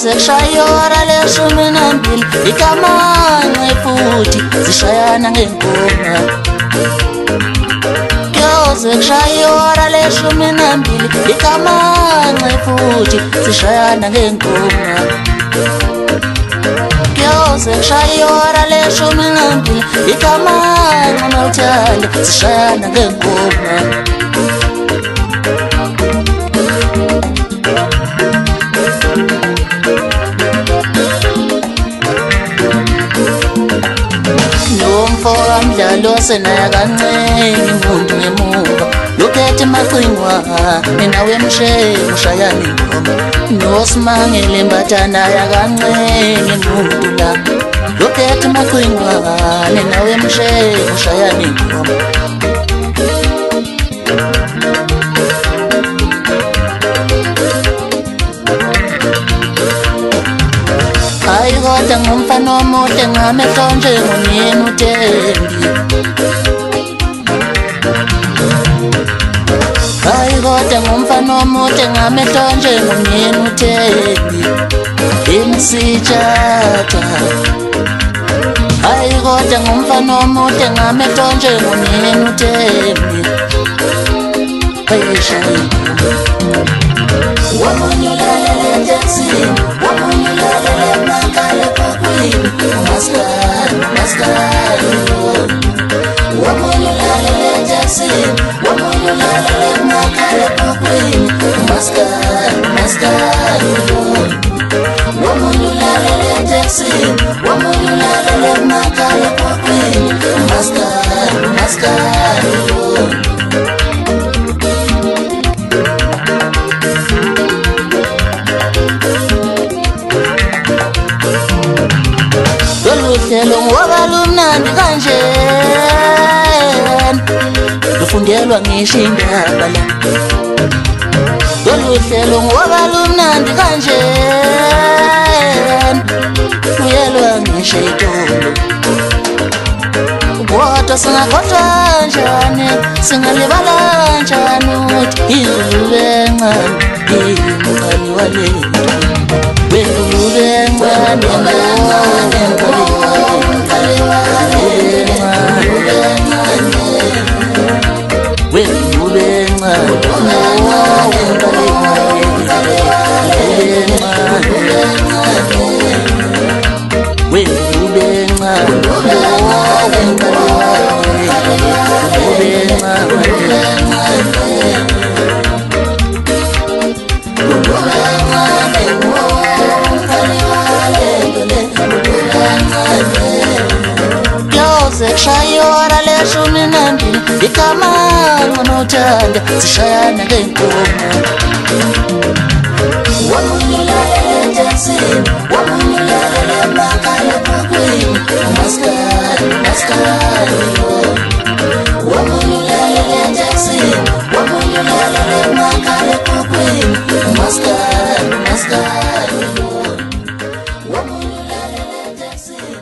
zekushayora leshumi nambili ikamanxe futhi zishayana ngengoma zekushayora leshumi nambili ikamanxe futhi zishayana ngengoma zekushayora leshumi nambili ikamanxe mawuthande zishayana ngengoma Mdlalo senaya kancane impundu ngemuva lokhethe maqingwa ninawe mshe ushayani ngoma nosimangele mbathana ya kancane impundu la lokhethe maqingwa ninawe mshe ushayani ngoma Kodwa ngumfana omude ngamehlo njengomyeni uThembi Kodwa ngumfana omude ngamehlo njengomyeni uThembi Imsijata Kodwa ngumfana omude ngamehlo njengomyeni uThembi Wamunyulele taxi wamunyulele makale pakwini maskari wamunyulele taxi wamunyulele makale pakwini maskari wamunyulele taxi wamunyulele makale pakwini maskari Hlelo wabalumnandi kanje lufundelwa ngisho indaba la Lolu hlelo wabalumnandi kanje luyelwa ngisho itolo Kodwa singakhohlwa njani singalibala njani ukuthi izulu encane imqali walethu Zekushayora leshumi nambili ikamanxe mawuthande zishayana ngengoma Wamunyulele taxini wamunyulele makale pakwini maskari Wamunyulele taxini wamunyulele makale pakwini maskari Wamunyulele taxini